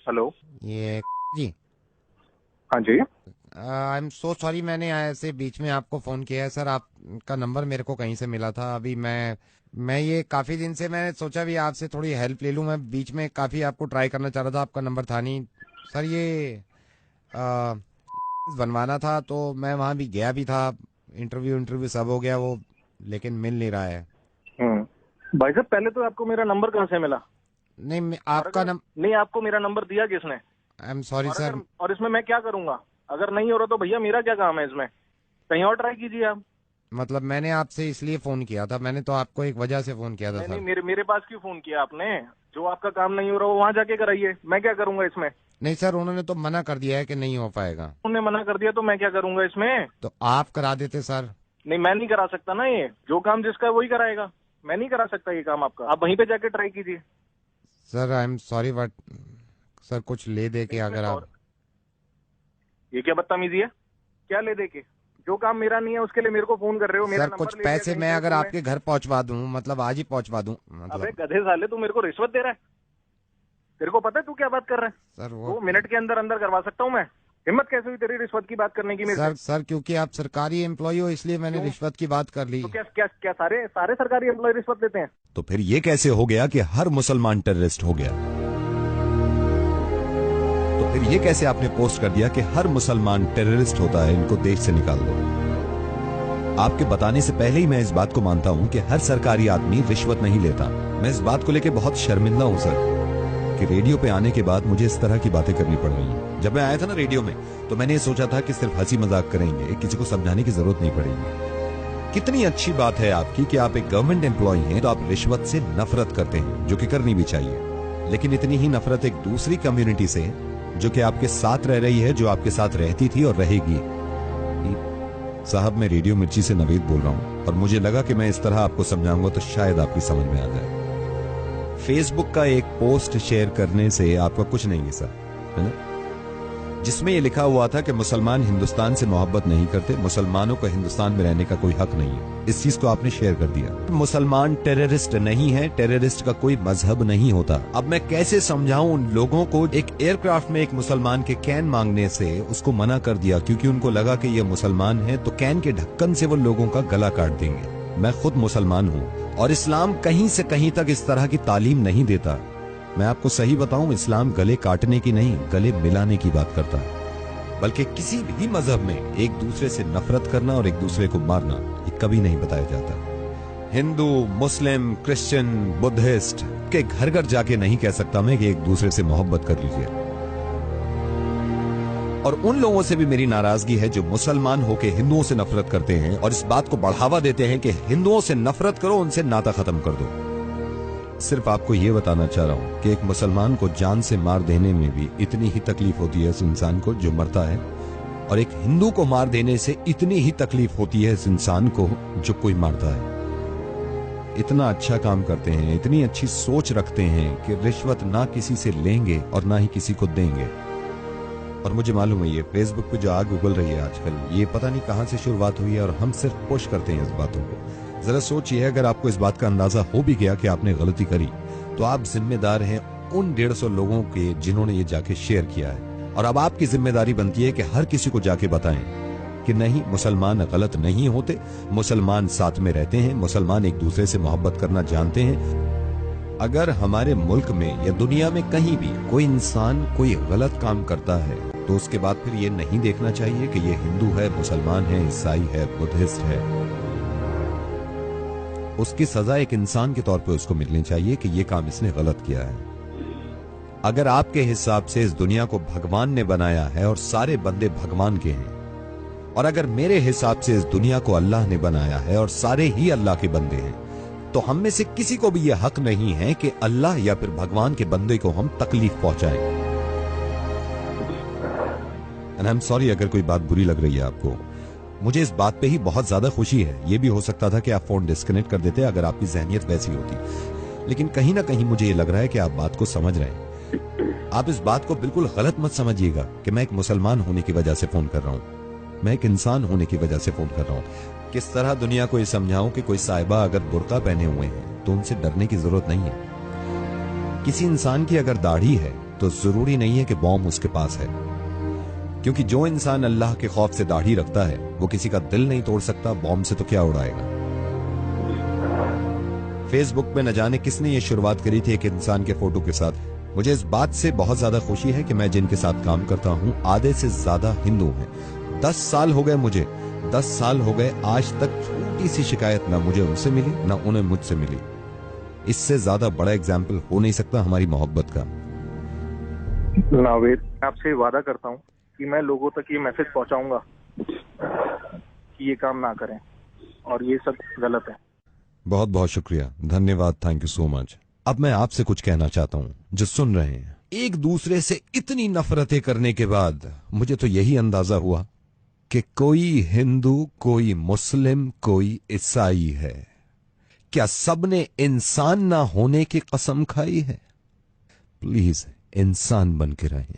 Hello. ये जी, हाँ जी। I am so sorry, मैंने ऐसे बीच में आपको फोन किया है सर। आपका नंबर मेरे को कहीं से मिला था। अभी मैं ये काफी दिन से मैंने सोचा भी आपसे थोड़ी हेल्प ले लूं। मैं बीच में काफी आपको ट्राई करना चाह रहा था, आपका नंबर था नहीं सर। ये आ, बनवाना था तो मैं वहां भी गया भी था, इंटरव्यू इंटरव्यू सब हो गया वो, लेकिन मिल नहीं रहा है। भाई साहब, पहले तो आपको मेरा नंबर कहाँ से मिला? नहीं और आपका अगर नम नहीं, आपको मेरा नंबर दिया किसने? आई एम सॉरी और सर। अगर और इसमें मैं क्या करूंगा? अगर नहीं हो रहा तो भैया मेरा क्या काम है इसमें? कहीं और ट्राई कीजिए आप। मतलब मैंने आपसे इसलिए फोन किया था, मैंने तो आपको एक वजह से फोन किया था नहीं नहीं, सर। मेरे मेरे पास क्यों फोन किया आपने? जो आपका काम नहीं हो रहा वो वहां जाके कराइए, मैं क्या करूंगा इसमें? नहीं सर, उन्होंने तो मना कर दिया है कि नहीं हो पाएगा। उन्होंने मना कर दिया तो मैं क्या करूंगा इसमें? तो आप करा देते सर। नहीं, मैं नहीं करा सकता ना। ये जो काम जिसका है वही कराएगा। मैं नहीं करा सकता ये काम आपका। आप वहीं पे जाके ट्राई कीजिए। Sir I am sorry but sir कुछ ले दे के नहीं, इसमें अगर आप। सॉरी? ये क्या बदतमीजी है? क्या ले दे के? जो काम मेरा नहीं है उसके लिए मेरे को फोन कर रहे हो? मेरा सर कुछ नंबर ले लिया पैसे कहीं मैं से अगर तुमने? आपके घर पहुंचवा दूं, मतलब आज ही पहुंचवा दूं अबे मतलब। गधे साले, तू मेरे को रिश्वत दे रहा है? तेरे को पता है तू क्या बात कर रहा है? सर वो 2 मिनट के अंदर अंदर करवा सकता हूँ मैं। हिम्मत कैसे हुई तेरी रिश्वत की बात करने की मेरे से? सर क्योंकि आप सरकारी एम्प्लॉय हो इसलिए मैंने क्यों? रिश्वत की बात कर ली। तो क्या क्या क्या सारे सारे सरकारी एम्प्लॉय रिश्वत लेते हैं? तो फिर ये कैसे हो गया कि हर मुसलमान टेररिस्ट हो गया? तो फिर ये कैसे आपने पोस्ट कर दिया कि हर मुसलमान टेररिस्ट होता है, इनको देश से निकाल दो? आपके बताने से पहले ही मैं इस बात को मानता हूं कि हर सरकारी आदमी रिश्वत नहीं लेता। मैं इस बात को लेकर बहुत शर्मिंदा हूं सर, कि रेडियो पे आने के बाद मुझे इस तरह की बातें करनी पड़ रही हैं। जब मैं आया था ना रेडियो में, तो मैंने ये सोचा था कि सिर्फ हंसी मजाक करेंगे, किसी को समझाने की जरूरत नहीं पड़ेगी। कितनी अच्छी बात है आपकी कि आप एक गवर्नमेंट एम्प्लॉय हैं तो आप रिश्वत से नफरत करते हैं, जो कि करनी भी चाहिए। लेकिन इतनी ही नफरत एक दूसरी कम्युनिटी से है, जो कि आपके साथ रह रही है, जो आपके साथ रहती थी और रहेगी। साहब, मैं रेडियो मिर्ची से नवीद बोल रहा हूं, और मुझे लगा कि मैं इस तरह आपको समझाऊंगा तो शायद आपकी समझ में आ जाए। फेसबुक का एक पोस्ट शेयर करने से आपका कुछ नहीं है सर, है ना, जिसमें यह लिखा हुआ था कि मुसलमान हिंदुस्तान से मोहब्बत नहीं करते, मुसलमानों को हिंदुस्तान में रहने का कोई हक नहीं है। इस चीज को आपने शेयर कर दिया। मुसलमान टेररिस्ट नहीं है, टेररिस्ट का कोई मजहब नहीं होता। अब मैं कैसे समझाऊं उन लोगों को? एक एयरक्राफ्ट में एक मुसलमान के कैन मांगने से उसको मना कर दिया क्योंकि उनको लगा कि ये मुसलमान है, तो कैन के ढक्कन से वो लोगों का गला काट देंगे। मैं खुद मुसलमान हूँ और इस्लाम कहीं से कहीं तक इस तरह की तालीम नहीं देता। मैं आपको सही बताऊं, इस्लाम गले काटने की नहीं, गले मिलाने की बात करता है। बल्कि किसी भी मजहब में एक दूसरे से नफरत करना और एक दूसरे को मारना ये कभी नहीं बताया जाता। हिंदू, मुस्लिम, क्रिश्चियन, बुद्धिस्ट के घर घर जाके नहीं कह सकता मैं कि एक दूसरे से मोहब्बत कर लीजिए। और उन लोगों से भी मेरी नाराजगी है जो मुसलमान होके हिंदुओं से नफरत करते हैं और इस बात को बढ़ावा देते हैं कि हिंदुओं से नफरत करो, उनसे नाता खत्म कर दो। सिर्फ आपको यह बताना चाह रहा हूं कि एक मुसलमान को जान से मार देने में भी इतनी ही तकलीफ होती है उस इंसान को जो मरता है, और एक हिंदू को मार देने से इतनी ही तकलीफ होती है इस इंसान को जो कोई मारता है। इतना अच्छा काम करते हैं, इतनी अच्छी सोच रखते हैं कि रिश्वत ना किसी से लेंगे और ना ही किसी को देंगे। और मुझे मालूम है ये फेसबुक पे जो आग उगल रही है आजकल, ये पता नहीं कहां से शुरुआत हुई है और हम सिर्फ पुश करते हैं इस बातों को। जरा सोचिए, अगर आपको इस बात का अंदाजा हो भी गया कि आपने गलती करी, तो आप जिम्मेदार हैं उन 150 लोगों के जिन्होंने ये जाके शेयर किया है। और अब आपकी जिम्मेदारी बनती है कि हर किसी को जाके बताएं कि नहीं, मुसलमान गलत नहीं होते, मुसलमान साथ में रहते हैं, मुसलमान एक दूसरे से मोहब्बत करना जानते हैं। अगर हमारे मुल्क में या दुनिया में कहीं भी कोई इंसान कोई गलत काम करता है तो उसके बाद फिर ये नहीं देखना चाहिए कि ये हिंदू है, मुसलमान है, ईसाई है, बुद्धिस्ट है। उसकी सजा एक इंसान के तौर पे उसको मिलनी चाहिए कि ये काम इसने गलत किया है। अगर आपके हिसाब से इस दुनिया को भगवान ने बनाया है और सारे बंदे भगवान के हैं, और अगर मेरे हिसाब से इस दुनिया को अल्लाह ने बनाया है और सारे ही अल्लाह के बंदे हैं, तो हम में से किसी को भी यह हक नहीं है कि अल्लाह या फिर भगवान के बंदे को हम तकलीफ पहुंचाएं। एंड आई एम सॉरी अगर कोई बात बुरी लग रही है आपको। मुझे इस बात पे ही बहुत ज्यादा खुशी है। यह भी हो सकता था कि आप फोन डिस्कनेक्ट कर देते अगर आपकी जहनियत वैसी होती, लेकिन कहीं ना कहीं मुझे ये लग रहा है कि आप बात को समझ रहे हैं। आप इस बात को बिल्कुल गलत मत समझिएगा कि मैं एक मुसलमान होने की वजह से फोन कर रहा हूं। मैं एक इंसान होने की वजह से फोन कर रहा हूं। किस तरह दुनिया को ये समझाऊं कि कोई साहिबा अगर बुर्का पहने हुए हैं तो उनसे डरने की जरूरत नहीं है। किसी इंसान की अगर दाढ़ी है तो जरूरी नहीं है कि बॉम्ब उसके पास है, क्योंकि जो इंसान अल्लाह के खौफ से दाढ़ी रखता है वो किसी का दिल नहीं तोड़ सकता, बॉम्ब से तो क्या उड़ाएगा। फेसबुक पे न जाने किसने ये शुरुआत करी थी एक इंसान के फोटो के साथ। मुझे इस बात से बहुत ज्यादा खुशी है कि मैं जिनके साथ काम करता हूं आधे से ज्यादा हिंदू हैं। 10 साल हो गए मुझे, 10 साल हो गए, आज तक छोटी सी शिकायत ना मुझे उनसे मिली ना उन्हें मुझसे मिली। इससे ज्यादा बड़ा एग्जाम्पल हो नहीं सकता हमारी मोहब्बत का। नावेद, आपसे वादा करता हूँ कि मैं लोगों तक ये मैसेज पहुंचाऊंगा कि ये काम ना करें और ये सब गलत है। बहुत बहुत शुक्रिया, धन्यवाद, थैंक यू सो मच। अब मैं आपसे कुछ कहना चाहता हूं जो सुन रहे हैं। एक दूसरे से इतनी नफरतें करने के बाद मुझे तो यही अंदाजा हुआ कि कोई हिंदू, कोई मुस्लिम, कोई ईसाई है। क्या सबने इंसान ना होने की कसम खाई है? प्लीज इंसान बन के रहें।